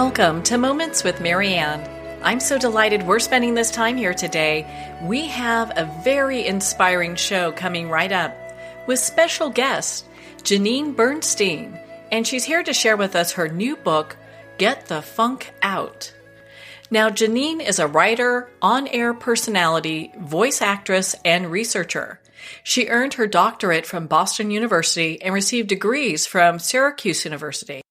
Welcome to Moments with Marianne. I'm so delighted we're spending this time here today. We have a very inspiring show coming right up with special guest, Janeane Bernstein, and she's here to share with us her new book, Get the Funk Out. Now, Janeane is a writer, on-air personality, voice actress, and researcher. She earned her doctorate from Boston University and received degrees from Syracuse University.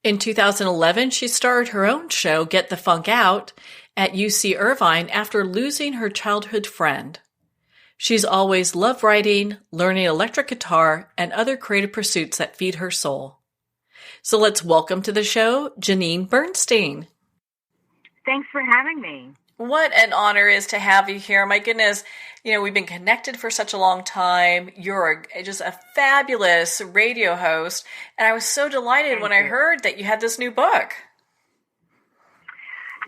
In 2011, she started her own show, Get the Funk Out, at UC Irvine after losing her childhood friend. She's always loved writing, learning electric guitar, and other creative pursuits that feed her soul. So let's welcome to the show, Janeane Bernstein. Thanks for having me. What an honor it is to have you here. My goodness, we've been connected for such a long time. You're just a fabulous radio host. And I was so delighted when I heard that you had this new book.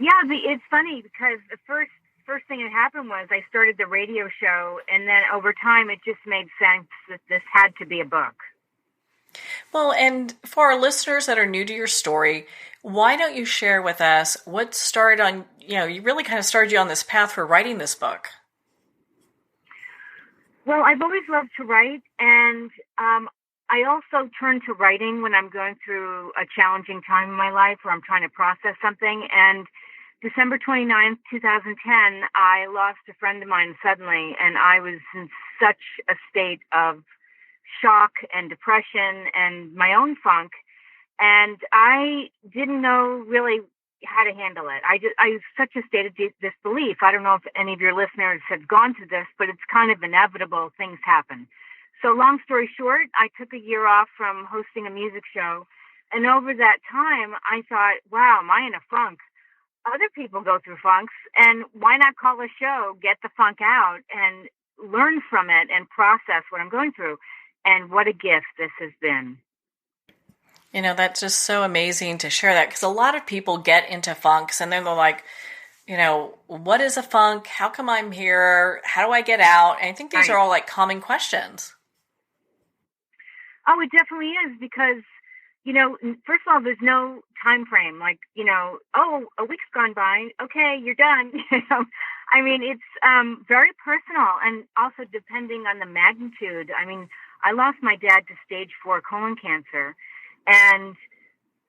Yeah, it's funny because the first thing that happened was I started the radio show, and then over time it just made sense that this had to be a book. Well, and for our listeners that are new to your story, why don't you share with us what started on, you really kind of started you on this path for writing this book? Well, I've always loved to write, and I also turn to writing when I'm going through a challenging time in my life where I'm trying to process something. And December 29th, 2010, I lost a friend of mine suddenly, and I was in such a state of shock and depression and my own funk. And I didn't know really how to handle it. I was such a state of disbelief. I don't know if any of your listeners have gone through this, but it's kind of inevitable. Things happen. So long story short, I took a year off from hosting a music show. And over that time, I thought, wow, am I in a funk? Other people go through funks, and why not call a show, Get the Funk Out, and learn from it and process what I'm going through? And what a gift this has been. That's just so amazing to share that, because a lot of people get into funks and then they're like, what is a funk? How come I'm here? How do I get out? And I think these are all like common questions. Oh, it definitely is, because, first of all, there's no time frame. Like, oh, a week's gone by. Okay, you're done. I mean, it's very personal, and also depending on the magnitude. I mean, I lost my dad to stage 4 colon cancer. And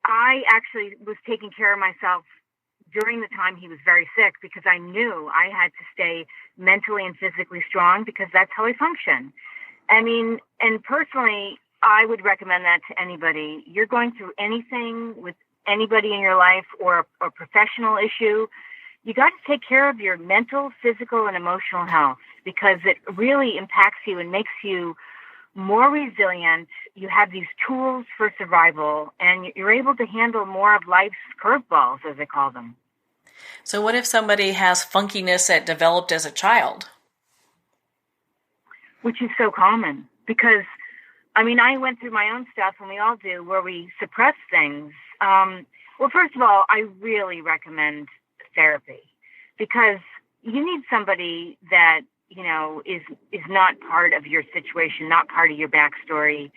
I actually was taking care of myself during the time he was very sick, because I knew I had to stay mentally and physically strong, because that's how I function. I mean, and personally, I would recommend that to anybody. You're going through anything with anybody in your life, or a professional issue, you got to take care of your mental, physical, and emotional health, because it really impacts you and makes you more resilient. You have these tools for survival, and you're able to handle more of life's curveballs, as I call them. So what if somebody has funkiness that developed as a child? Which is so common, because, I went through my own stuff, and we all do, where we suppress things. Well, first of all, I really recommend therapy, because you need somebody that is not part of your situation, not part of your backstory,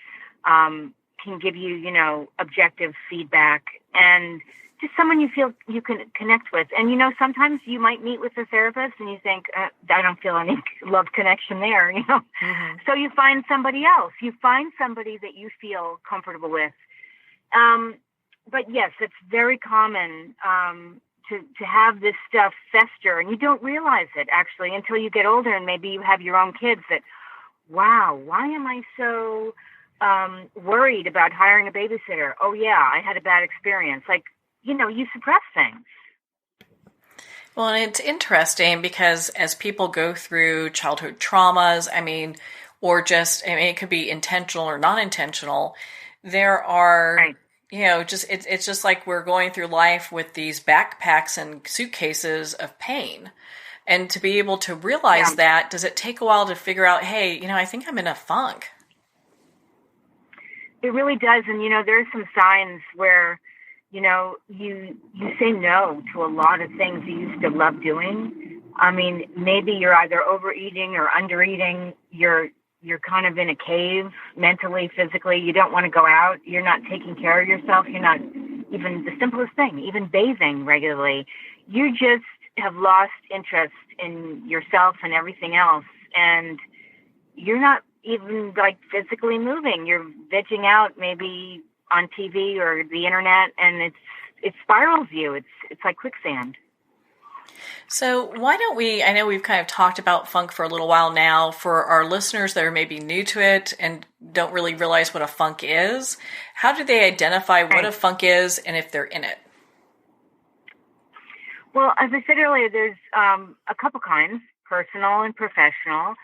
can give you, objective feedback, and just someone you feel you can connect with. And, sometimes you might meet with a therapist and you think, I don't feel any love connection there, Mm-hmm. So you find somebody else. You find somebody that you feel comfortable with. But yes, it's very common to have this stuff fester, and you don't realize it actually until you get older, and maybe you have your own kids that, wow, why am I so worried about hiring a babysitter? Oh yeah, I had a bad experience. Like, you suppress things. Well, and it's interesting because as people go through childhood traumas, or just, it could be intentional or non-intentional, there are... Right. It's just like we're going through life with these backpacks and suitcases of pain. And to be able to realize that, does it take a while to figure out, hey, I think I'm in a funk? It really does. And, there's some signs where, you say no to a lot of things you used to love doing. Maybe you're either overeating or undereating. You're kind of in a cave mentally, physically. You don't want to go out. You're not taking care of yourself. You're not, even the simplest thing, even bathing regularly, you just have lost interest in yourself and everything else. And you're not even like physically moving. You're vegging out maybe on TV or the internet, and it spirals you. It's like quicksand. So why don't we, I know we've kind of talked about funk for a little while now. For our listeners that are maybe new to it and don't really realize what a funk is, how do they identify what a funk is and if they're in it? Well, as I said earlier, there's a couple kinds, personal and professional.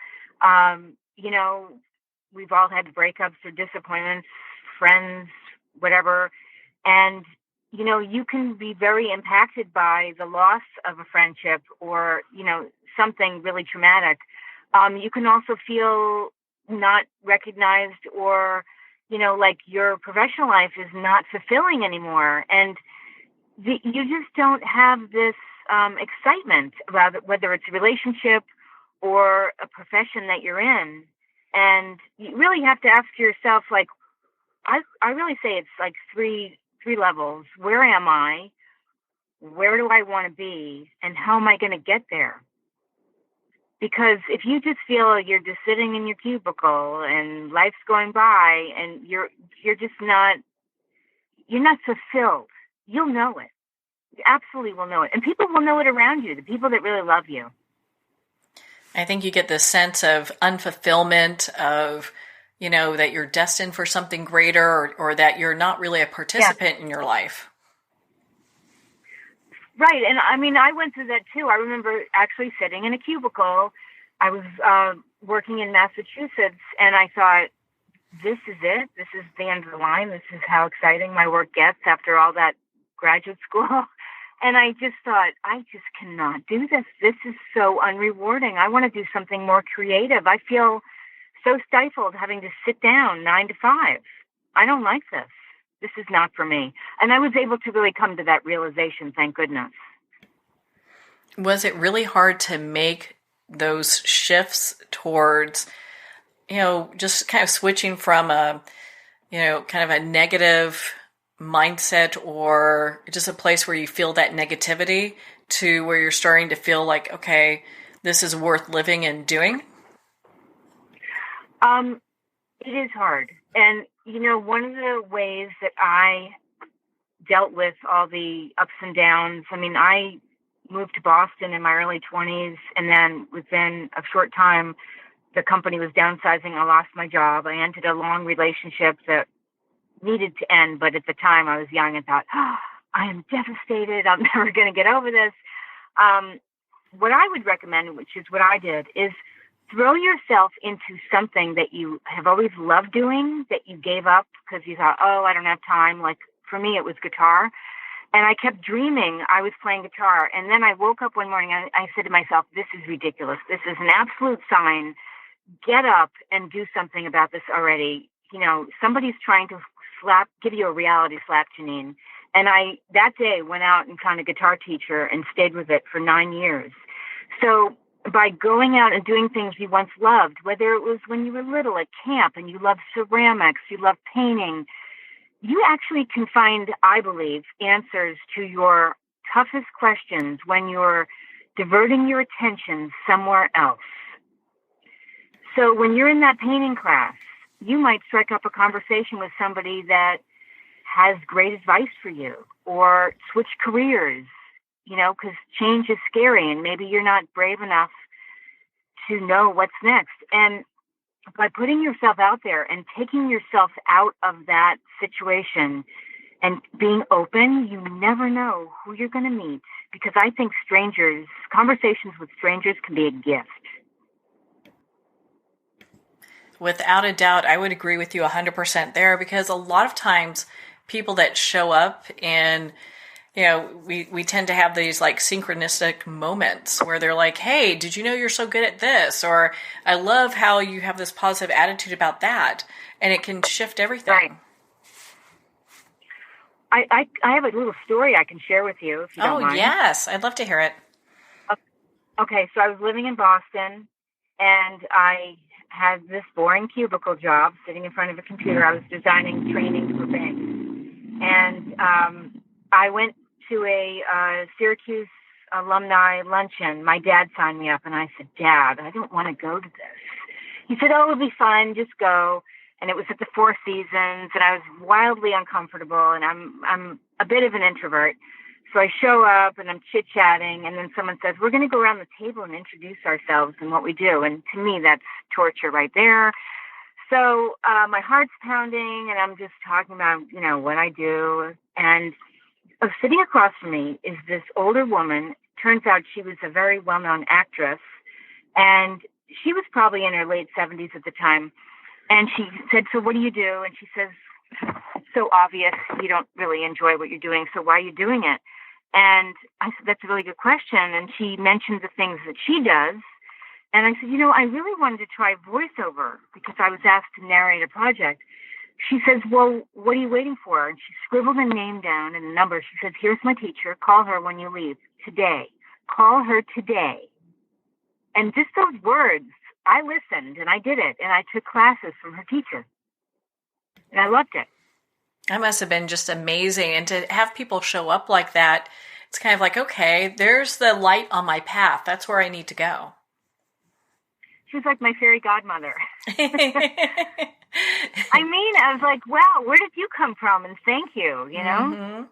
We've all had breakups or disappointments, friends, whatever. And, you can be very impacted by the loss of a friendship or, something really traumatic. You can also feel not recognized or, like your professional life is not fulfilling anymore. And you just don't have this excitement about it, whether it's a relationship or a profession that you're in. And you really have to ask yourself, like, I really say it's like three levels. Where am I? Where do I want to be? And how am I going to get there? Because if you just feel you're just sitting in your cubicle and life's going by and you're not fulfilled, you'll know it. You absolutely will know it. And people will know it around you, the people that really love you. I think you get this sense of unfulfillment, of, that you're destined for something greater or that you're not really a participant in your life. Right. And I mean, I went through that too. I remember actually sitting in a cubicle. I was working in Massachusetts and I thought, this is it. This is the end of the line. This is how exciting my work gets after all that graduate school. And I just thought, I just cannot do this. This is so unrewarding. I want to do something more creative. I feel so stifled having to sit down 9 to 5. I don't like this. This is not for me. And I was able to really come to that realization, thank goodness. Was it really hard to make those shifts towards, just kind of switching from kind of a negative mindset or just a place where you feel that negativity to where you're starting to feel like, okay, this is worth living and doing? It is hard. And, one of the ways that I dealt with all the ups and downs, I moved to Boston in my early 20s, and then within a short time, the company was downsizing. I lost my job. I ended a long relationship that needed to end, but at the time I was young and thought, I am devastated. I'm never going to get over this. What I would recommend, which is what I did, is throw yourself into something that you have always loved doing, that you gave up because you thought, I don't have time. Like for me, it was guitar. And I kept dreaming I was playing guitar. And then I woke up one morning and I said to myself, this is ridiculous. This is an absolute sign. Get up and do something about this already. Somebody's trying to give you a reality slap, Janeane. And I, that day, went out and found a guitar teacher and stayed with it for 9 years. So by going out and doing things you once loved, whether it was when you were little at camp and you loved ceramics, you loved painting, you actually can find, I believe, answers to your toughest questions when you're diverting your attention somewhere else. So when you're in that painting class, you might strike up a conversation with somebody that has great advice for you, or switch careers, because change is scary and maybe you're not brave enough to know what's next. And by putting yourself out there and taking yourself out of that situation and being open, you never know who you're going to meet, because I think conversations with strangers can be a gift. Without a doubt, I would agree with you 100% there, because a lot of times people that show up and, we tend to have these like synchronistic moments where they're like, hey, did you know you're so good at this? Or I love how you have this positive attitude about that. And it can shift everything. Right. I have a little story I can share with you if you don't mind. Oh, yes. I'd love to hear it. Okay. So I was living in Boston and I had this boring cubicle job sitting in front of a computer. I was designing trainings for banks. And I went to a Syracuse alumni luncheon. My dad signed me up, and I said, Dad, I don't want to go to this. He said, oh, it'll be fun. Just go. And it was at the Four Seasons, and I was wildly uncomfortable, and I'm a bit of an introvert. So I show up, and I'm chit-chatting, and then someone says, we're going to go around the table and introduce ourselves and what we do. And to me, that's torture right there. So my heart's pounding, and I'm just talking about, what I do. And sitting across from me is this older woman. Turns out she was a very well-known actress, and she was probably in her late 70s at the time. And she said, so what do you do? And she says, it's so obvious you don't really enjoy what you're doing, so why are you doing it? And I said, that's a really good question. And she mentioned the things that she does. And I said, I really wanted to try voiceover because I was asked to narrate a project. She says, well, what are you waiting for? And she scribbled a name down and a number. She says, here's my teacher. Call her when you leave today. Call her today. And just those words, I listened and I did it. And I took classes from her teacher. And I loved it. That must have been just amazing. And to have people show up like that, it's kind of like, okay, there's the light on my path. That's where I need to go. She was like my fairy godmother. I was like, wow, where did you come from? And thank you, Mm-hmm.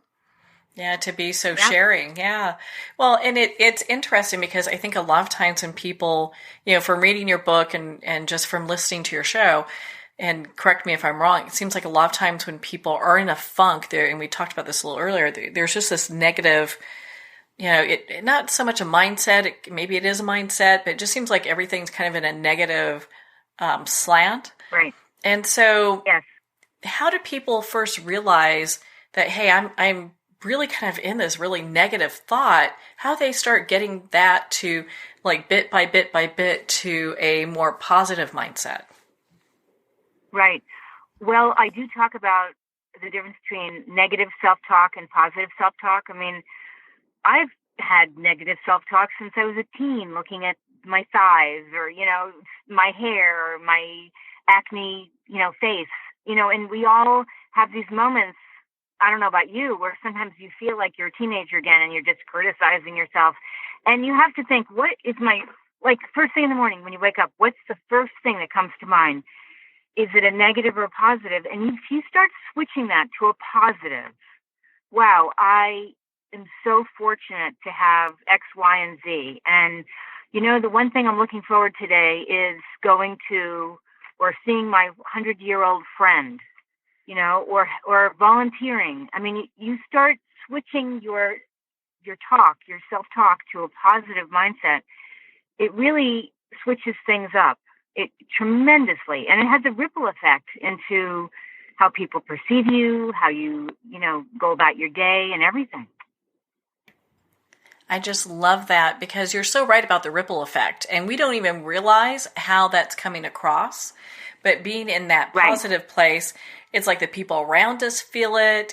Yeah, to be so sharing. Yeah. Well, and it's interesting because I think a lot of times when people, from reading your book and just from listening to your show, and correct me if I'm wrong, it seems like a lot of times when people are in a funk there, and we talked about this a little earlier, there's just this negative, not so much a mindset, maybe it is a mindset, but it just seems like everything's kind of in a negative slant. Right. And so yes. How do people first realize that, hey, I'm really kind of in this really negative thought? How do they start getting that to like bit by bit by bit to a more positive mindset? Right. Well, I do talk about the difference between negative self-talk and positive self-talk. I mean, I've had negative self-talk since I was a teen, looking at my thighs or, my hair, or my acne, face, and we all have these moments. I don't know about you, where sometimes you feel like you're a teenager again and you're just criticizing yourself. And you have to think, what is first thing in the morning when you wake up, what's the first thing that comes to mind? Is it a negative or a positive? And if you start switching that to a positive, wow, I am so fortunate to have X, Y, and Z. And, the one thing I'm looking forward to today is going to or seeing my 100-year-old friend, or volunteering. I mean, you start switching your self-talk to a positive mindset. It really switches things up. It tremendously, and it has a ripple effect into how people perceive you, how you, go about your day and everything. I just love that because you're so right about the ripple effect, and we don't even realize how that's coming across. But being in that positive place, it's like the people around us feel it.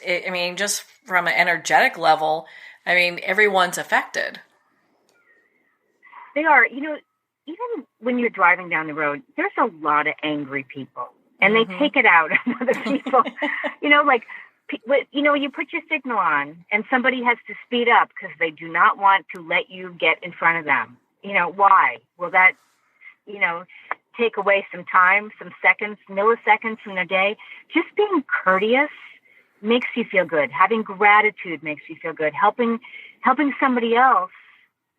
Just from an energetic level, everyone's affected. They are, even when you're driving down the road, there's a lot of angry people, and they take it out on other people. You put your signal on, and somebody has to speed up because they do not want to let you get in front of them. Why? Will that, take away some time, some seconds, milliseconds from their day? Just being courteous makes you feel good. Having gratitude makes you feel good. Helping somebody else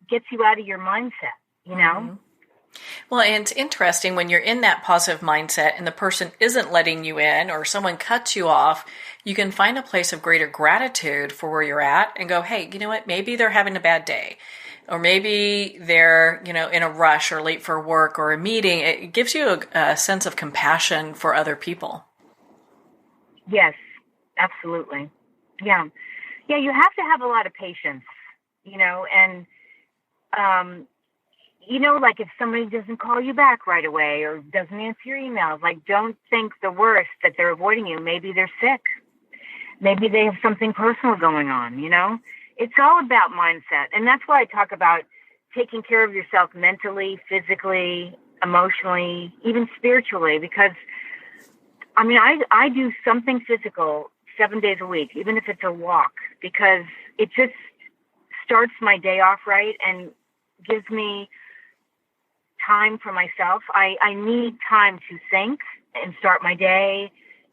gets you out of your mindset, Mm-hmm. Well, and it's interesting when you're in that positive mindset and the person isn't letting you in or someone cuts you off, you can find a place of greater gratitude for where you're at and go, hey, you know what? Maybe they're having a bad day, or maybe they're, in a rush or late for work or a meeting. It gives you a sense of compassion for other people. Yes, absolutely. Yeah. Yeah. You have to have a lot of patience, and, if somebody doesn't call you back right away or doesn't answer your emails, don't think the worst that they're avoiding you. Maybe they're sick. Maybe they have something personal going on, It's all about mindset. And that's why I talk about taking care of yourself mentally, physically, emotionally, even spiritually, because, I do something physical 7 days a week, even if it's a walk, because it just starts my day off right and gives me time for myself. I need time to think and start my day,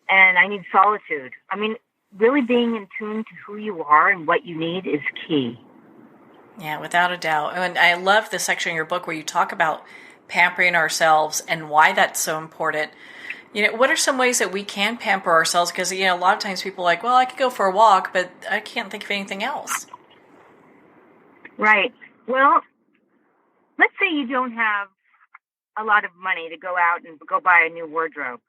and I need solitude. I mean, really being in tune to who you are and what you need is key. Yeah, without a doubt. And I love the section in your book where you talk about pampering ourselves and why that's so important. What are some ways that we can pamper ourselves? Because, a lot of times people are like, well, I could go for a walk, but I can't think of anything else. Right. Well, let's say you don't have a lot of money to go out and go buy a new wardrobe.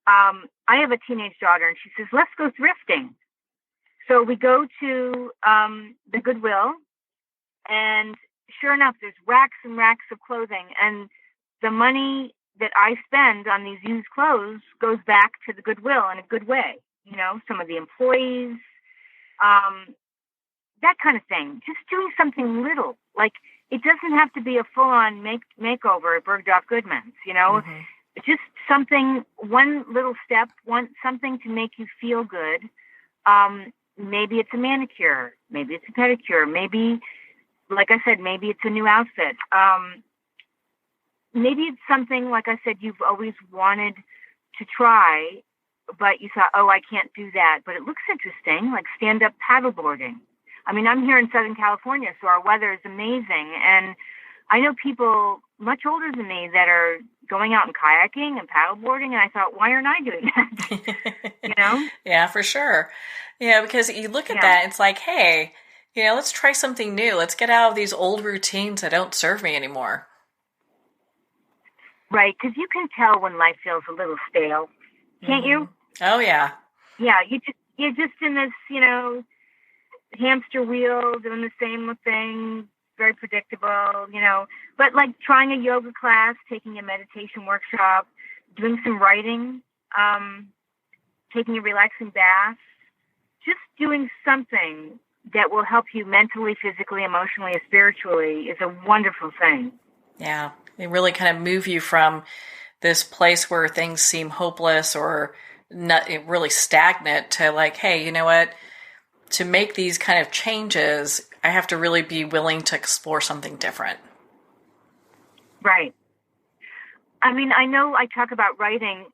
I have a teenage daughter, and she says, let's go thrifting. So we go to the Goodwill, and sure enough, there's racks and racks of clothing. And the money that I spend on these used clothes goes back to the Goodwill in a good way. Some of the employees, that kind of thing. Just doing something little. Like, it doesn't have to be a full-on makeover at Bergdorf Goodman's, Mm-hmm. Just something, one little step, something to make you feel good. Maybe it's a manicure. Maybe it's a pedicure. Maybe, like I said, maybe it's a new outfit. Maybe it's something, like I said, you've always wanted to try, but you thought, oh, I can't do that. But it looks interesting, like stand-up paddleboarding. I mean, I'm here in Southern California, so our weather is amazing. And I know people much older than me that are going out and kayaking and paddleboarding, and I thought, why aren't I doing that? Yeah, for sure. Yeah, because you look at that, it's like, hey, let's try something new. Let's get out of these old routines that don't serve me anymore. Right, because you can tell when life feels a little stale, can't you? Oh, yeah. Yeah, you're just in this, hamster wheel, doing the same thing, very predictable, But like trying a yoga class, taking a meditation workshop, doing some writing, taking a relaxing bath, just doing something that will help you mentally, physically, emotionally, and spiritually is a wonderful thing. Yeah, they really kind of move you from this place where things seem hopeless or not really stagnant to like, hey, you know what? To make these kind of changes, I have to really be willing to explore something different. Right. I mean, I know I talk about writing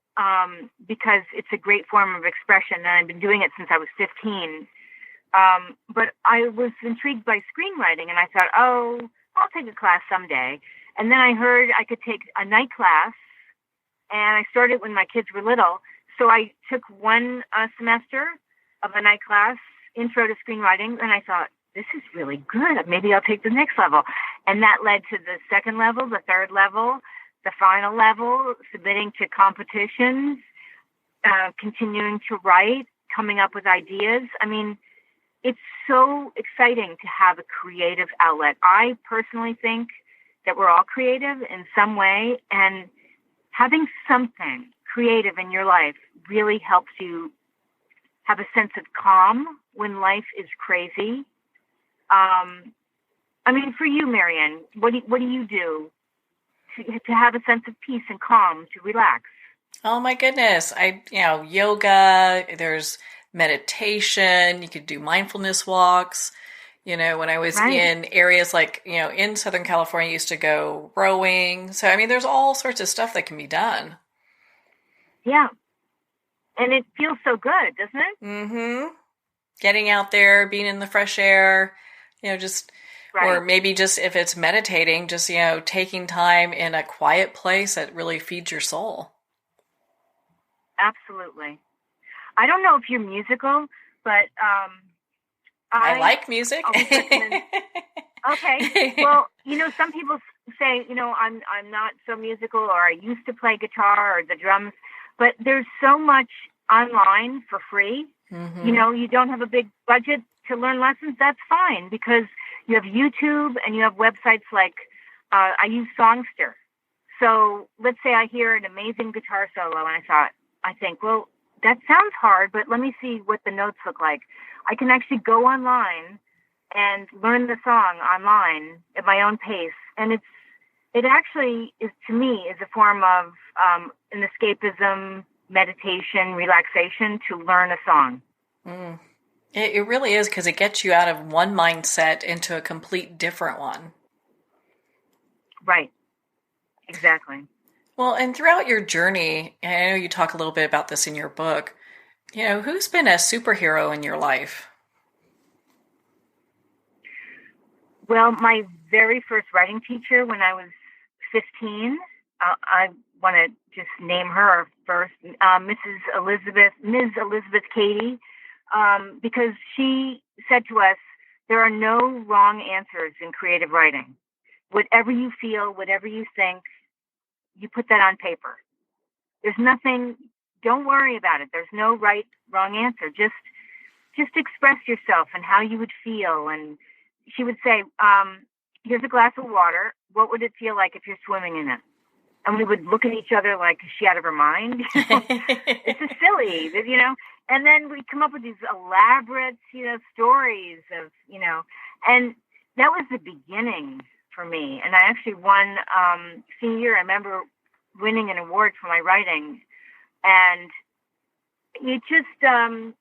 because it's a great form of expression, and I've been doing it since I was 15. But I was intrigued by screenwriting, and I thought, oh, I'll take a class someday. And then I heard I could take a night class, and I started when my kids were little. So I took one semester of a night class, intro to screenwriting, and I thought, this is really good. Maybe I'll take the next level. And that led to the second level, the third level, the final level, submitting to competitions, continuing to write, coming up with ideas. I mean, it's so exciting to have a creative outlet. I personally think that we're all creative in some way, and having something creative in your life really helps you have a sense of calm when life is crazy. I mean, for you, Marianne, what do you do to have a sense of peace and calm, to relax? Oh my goodness. Yoga, there's meditation, you could do mindfulness walks. When I was in areas like, in Southern California, I used to go rowing. So, I mean, there's all sorts of stuff that can be done. Yeah. And it feels so good, doesn't it? Mm-hmm. Getting out there, being in the fresh air, or maybe just if it's meditating, just, taking time in a quiet place that really feeds your soul. Absolutely. I don't know if you're musical, but I like music. Okay. Well, some people say, I'm not so musical, or I used to play guitar or the drums, but there's so much online for free. Mm-hmm. You don't have a big budget to learn lessons. That's fine, because you have YouTube and you have websites like, I use Songster. So let's say I hear an amazing guitar solo and I think, well, that sounds hard, but let me see what the notes look like. I can actually go online and learn the song online at my own pace. And it actually is, to me, is a form of an escapism, meditation, relaxation to learn a song. Mm. It really is, because it gets you out of one mindset into a complete different one. Right. Exactly. Well, and throughout your journey, and I know you talk a little bit about this in your book, who's been a superhero in your life? Well, my very first writing teacher when I was 15, I want to just name her first, Ms. Elizabeth Cady, because she said to us, there are no wrong answers in creative writing. Whatever you feel, whatever you think, you put that on paper. There's nothing, don't worry about it. There's no right, wrong answer. Just express yourself and how you would feel. And she would say, here's a glass of water. What would it feel like if you're swimming in it? And we would look at each other like, is she out of her mind? It's just silly, And then we'd come up with these elaborate, stories of, and that was the beginning for me. And I actually won, senior year, I remember winning an award for my writing. And it just, I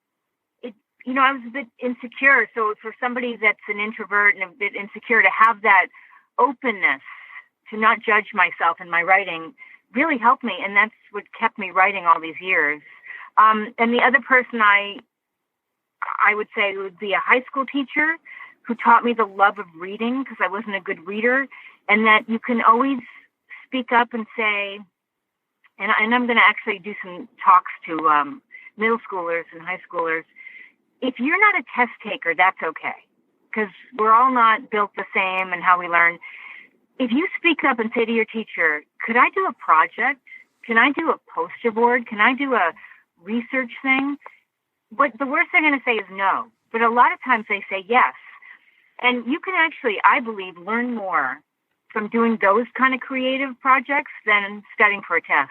was a bit insecure. So for somebody that's an introvert and a bit insecure, to have that openness to not judge myself in my writing really helped me. And that's what kept me writing all these years. And the other person I would say would be a high school teacher who taught me the love of reading, because I wasn't a good reader, and that you can always speak up and say, and I'm going to actually do some talks to middle schoolers and high schoolers. If you're not a test taker, that's okay, because we're all not built the same and how we learn. If you speak up and say to your teacher, could I do a project? Can I do a poster board? Can I do a research thing? What the worst they're going to say is no. But a lot of times they say yes. And you can actually, I believe, learn more from doing those kind of creative projects than studying for a test.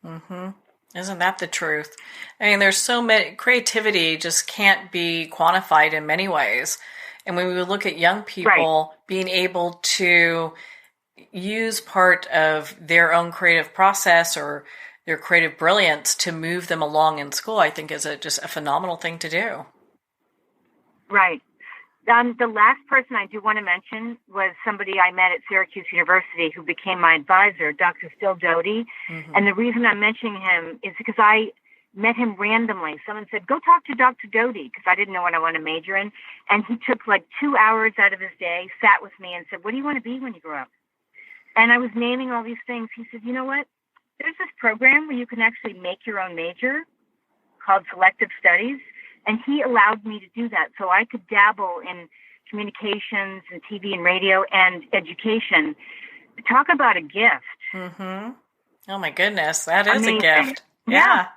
Mm-hmm. Isn't that the truth? I mean, there's so many, creativity just can't be quantified in many ways. And when we look at young people being able to use part of their own creative process or their creative brilliance to move them along in school, I think is just a phenomenal thing to do. Right. The last person I do want to mention was somebody I met at Syracuse University who became my advisor, Dr. Still Doty. Mm-hmm. And the reason I'm mentioning him is because I met him randomly. Someone said, go talk to Dr. Doty, because I didn't know what I wanted to major in. And he took like 2 hours out of his day, sat with me and said, what do you want to be when you grow up? And I was naming all these things. He said, you know what? There's this program where you can actually make your own major called Selective Studies. And he allowed me to do that. So I could dabble in communications and TV and radio and education. Talk about a gift. Mm-hmm. Oh my goodness. That is amazing. A gift. Yeah.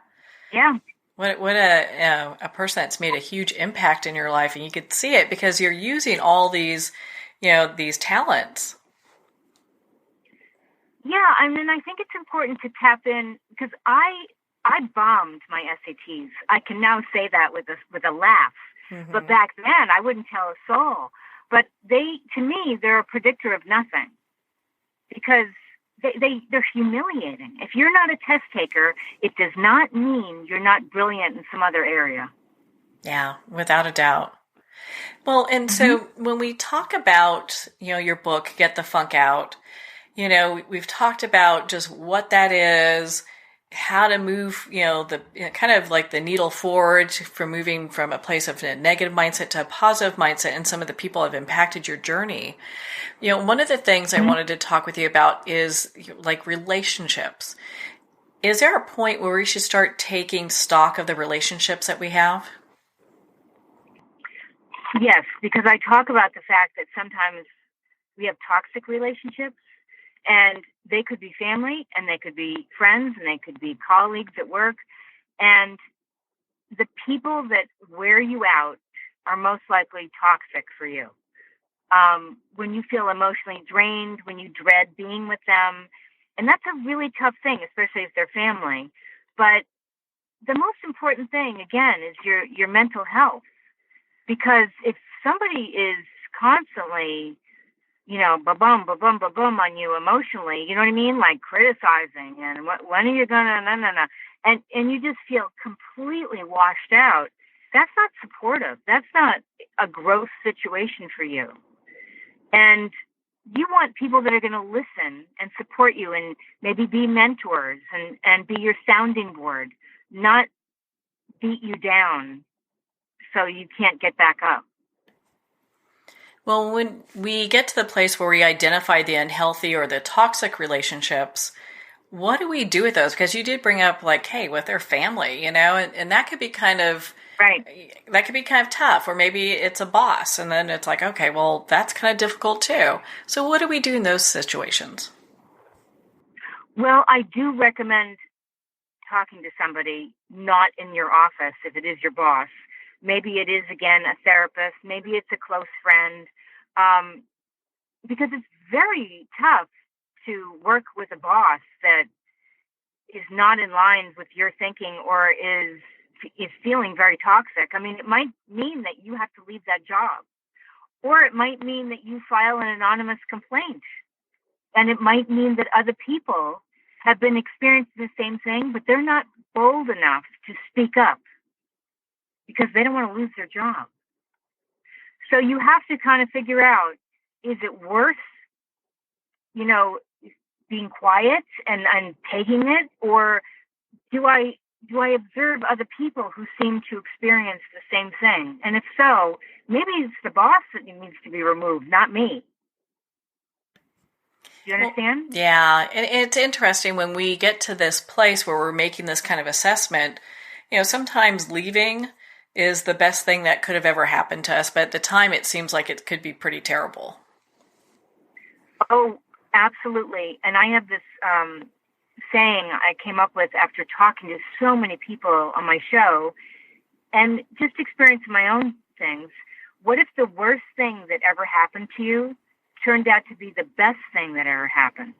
What a person that's made a huge impact in your life. And you could see it because you're using all these, these talents. Yeah. I mean, I think it's important to tap in, because I bombed my SATs. I can now say that with a laugh. Mm-hmm. But back then, I wouldn't tell a soul. But to me, they're a predictor of nothing, because they're humiliating. If you're not a test taker, it does not mean you're not brilliant in some other area. Yeah, without a doubt. Well, and so when we talk about, your book, Get the Funk Out, we've talked about just what that is, how to move, the kind of like the needle forward from moving from a place of a negative mindset to a positive mindset, and some of the people have impacted your journey. One of the things I wanted to talk with you about is like relationships. Is there a point where we should start taking stock of the relationships that we have? Yes, because I talk about the fact that sometimes we have toxic relationships. And they could be family, and they could be friends, and they could be colleagues at work. And the people that wear you out are most likely toxic for you. When you feel emotionally drained, when you dread being with them. And that's a really tough thing, especially if they're family. But the most important thing, again, is your mental health. Because if somebody is constantly ba-bum, ba-bum, ba-bum on you emotionally, you know what I mean? Like criticizing and when are you gonna, and you just feel completely washed out. that's not supportive. That's not a growth situation for you. And you want people that are going to listen and support you and maybe be mentors and be your sounding board, not beat you down so you can't get back up. Well, when we get to the place where we identify the unhealthy or the toxic relationships, what do we do with those? Because you did bring up like, hey, with their family, and that could be kind of right. That could be kind of tough. Or maybe it's a boss, and then it's like, okay, well, that's kind of difficult too. So what do we do in those situations? Well, I do recommend talking to somebody not in your office if it is your boss. Maybe it is, again, a therapist. Maybe it's a close friend. Because it's very tough to work with a boss that is not in line with your thinking or is feeling very toxic. I mean, it might mean that you have to leave that job, or it might mean that you file an anonymous complaint, and it might mean that other people have been experiencing the same thing, but they're not bold enough to speak up because they don't want to lose their job. So you have to kind of figure out, is it worth, being quiet and taking it, or do I observe other people who seem to experience the same thing? And if so, maybe it's the boss that needs to be removed, not me. Do you understand? Well, yeah. And it's interesting when we get to this place where we're making this kind of assessment, sometimes leaving is the best thing that could have ever happened to us. But at the time, it seems like it could be pretty terrible. Oh, absolutely. And I have this saying I came up with after talking to so many people on my show and just experiencing my own things. What if the worst thing that ever happened to you turned out to be the best thing that ever happened?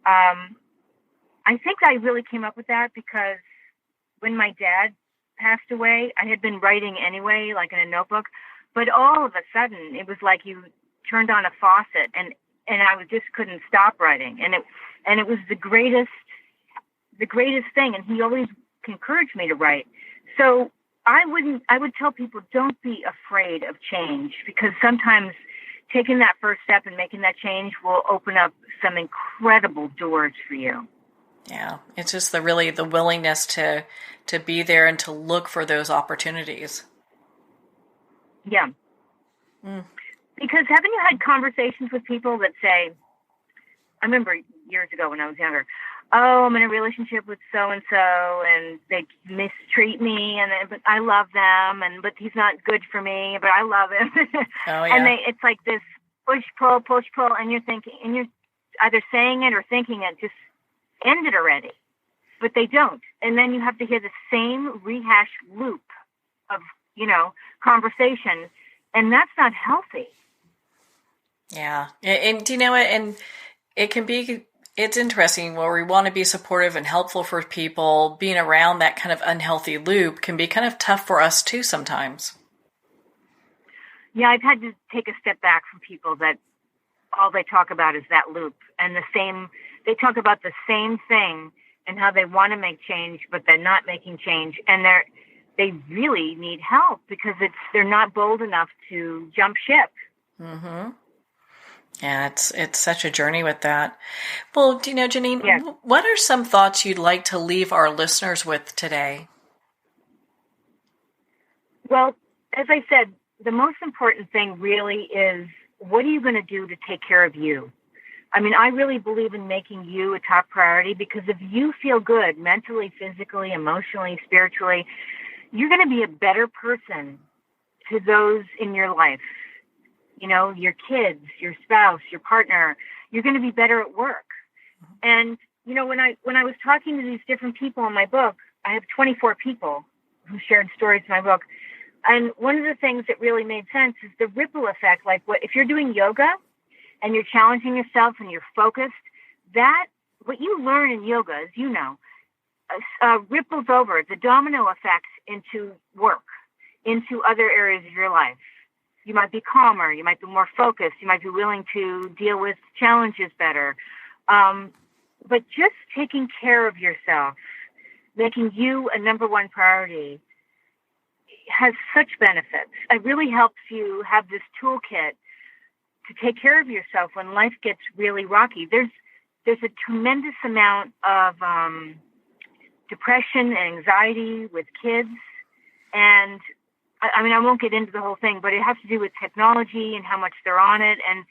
I think I really came up with that because when my dad passed away, I had been writing anyway, like in a notebook, but all of a sudden it was like you turned on a faucet and I just couldn't stop writing. And it was the greatest thing. And he always encouraged me to write. So I would tell people, don't be afraid of change, because sometimes taking that first step and making that change will open up some incredible doors for you. Yeah. It's just the willingness to be there and to look for those opportunities. Yeah. Because haven't you had conversations with people that say, I remember years ago when I was younger, oh, I'm in a relationship with so-and-so and they mistreat me but I love them but he's not good for me, but I love him. Oh, yeah. And it's like this push, pull, and you're thinking, and you're either saying it or thinking it, just end it already. But they don't. And then you have to hear the same rehash loop of, conversation, and that's not healthy. Yeah. And you know what? And it's interesting where we want to be supportive and helpful for people. Being around that kind of unhealthy loop can be kind of tough for us too sometimes. Yeah, I've had to take a step back from people that all they talk about is that loop, and they talk about the same thing and how they want to make change, but they're not making change, and they really need help because they're not bold enough to jump ship. Mm-hmm. Yeah, it's such a journey with that. Well, Janeane, yeah. What are some thoughts you'd like to leave our listeners with today? Well, as I said, the most important thing really is, what are you going to do to take care of you? I mean, I really believe in making you a top priority, because if you feel good mentally, physically, emotionally, spiritually, you're going to be a better person to those in your life. Your kids, your spouse, your partner. You're going to be better at work. And, when I was talking to these different people in my book, I have 24 people who shared stories in my book. And one of the things that really made sense is the ripple effect. Like, if you're doing yoga and you're challenging yourself and you're focused, what you learn in yoga, as ripples over, the domino effect into work, into other areas of your life. You might be calmer. You might be more focused. You might be willing to deal with challenges better. But just taking care of yourself, making you a number one priority, has such benefits. It really helps you have this toolkit to take care of yourself when life gets really rocky. There's a tremendous amount of depression and anxiety with kids. And I mean, I won't get into the whole thing, but it has to do with technology and how much they're on it. And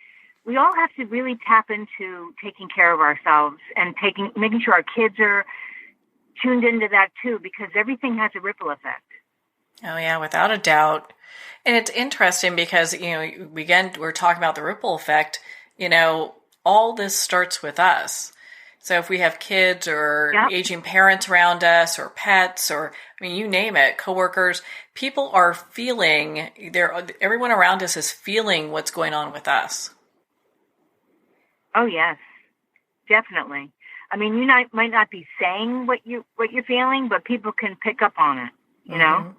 we all have to really tap into taking care of ourselves and making sure our kids are tuned into that too, because everything has a ripple effect. Oh yeah, without a doubt. And it's interesting because, we're talking about the ripple effect. All this starts with us. So if we have kids or aging parents around us or pets or, you name it, coworkers, people are feeling, everyone around us is feeling what's going on with us. Oh, yes, definitely. You might not be saying what you're feeling, but people can pick up on it, you know?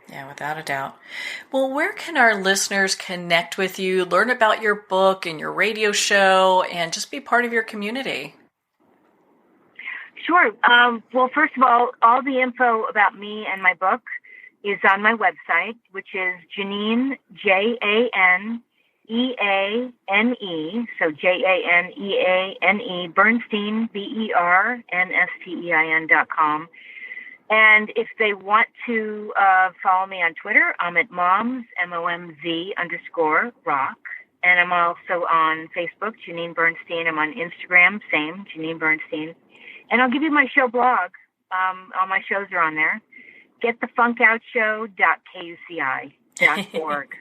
Yeah, without a doubt. Well, where can our listeners connect with you, learn about your book and your radio show, and just be part of your community? Sure. Well, first of all the info about me and my book is on my website, which is Janeane, Janeane, so Janeane, Bernstein, BERNSTEIN.com. And if they want to follow me on Twitter, I'm at moms, MOMZ_rock. And I'm also on Facebook, Janeane Bernstein. I'm on Instagram, same, Janeane Bernstein. And I'll give you my show blog. All my shows are on there. GetTheFunkOutShow.KUCI.org.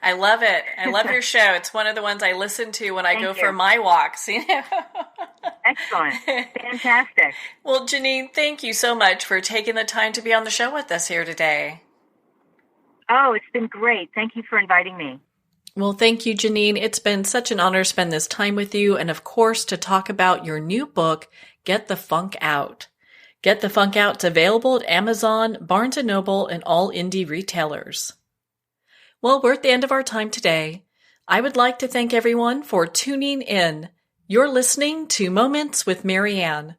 I love it. I love your show. It's one of the ones I listen to when I go for my walks. Excellent. Fantastic. Well, Janeane, thank you so much for taking the time to be on the show with us here today. Oh, it's been great. Thank you for inviting me. Well, thank you, Janeane. It's been such an honor to spend this time with you and, of course, to talk about your new book, Get the Funk Out. Get the Funk Out's available at Amazon, Barnes & Noble, and all indie retailers. Well, we're at the end of our time today. I would like to thank everyone for tuning in. You're listening to Moments with Marianne.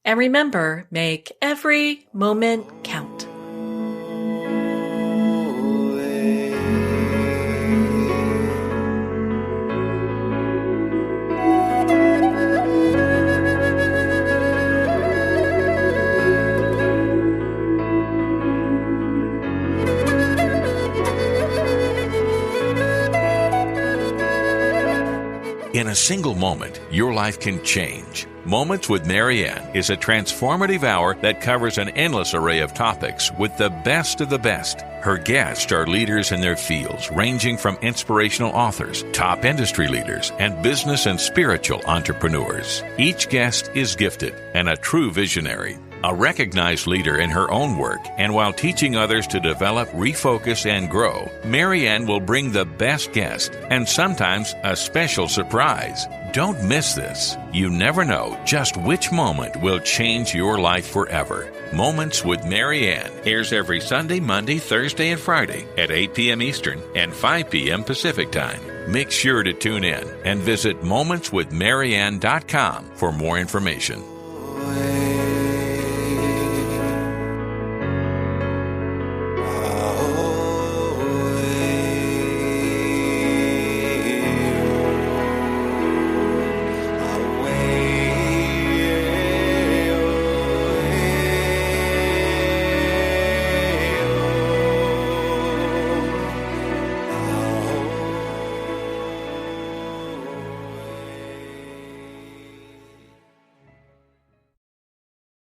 And remember, make every moment count. In a single moment, your life can change. Moments with Marianne is a transformative hour that covers an endless array of topics with the best of the best. Her guests are leaders in their fields, ranging from inspirational authors, top industry leaders, and business and spiritual entrepreneurs. Each guest is gifted and a true visionary, a recognized leader in her own work, and while teaching others to develop, refocus, and grow, Marianne will bring the best guest and sometimes a special surprise. Don't miss this. You never know just which moment will change your life forever. Moments with Marianne airs every Sunday, Monday, Thursday, and Friday at 8 p.m. Eastern and 5 p.m. Pacific Time. Make sure to tune in and visit momentswithmarianne.com for more information.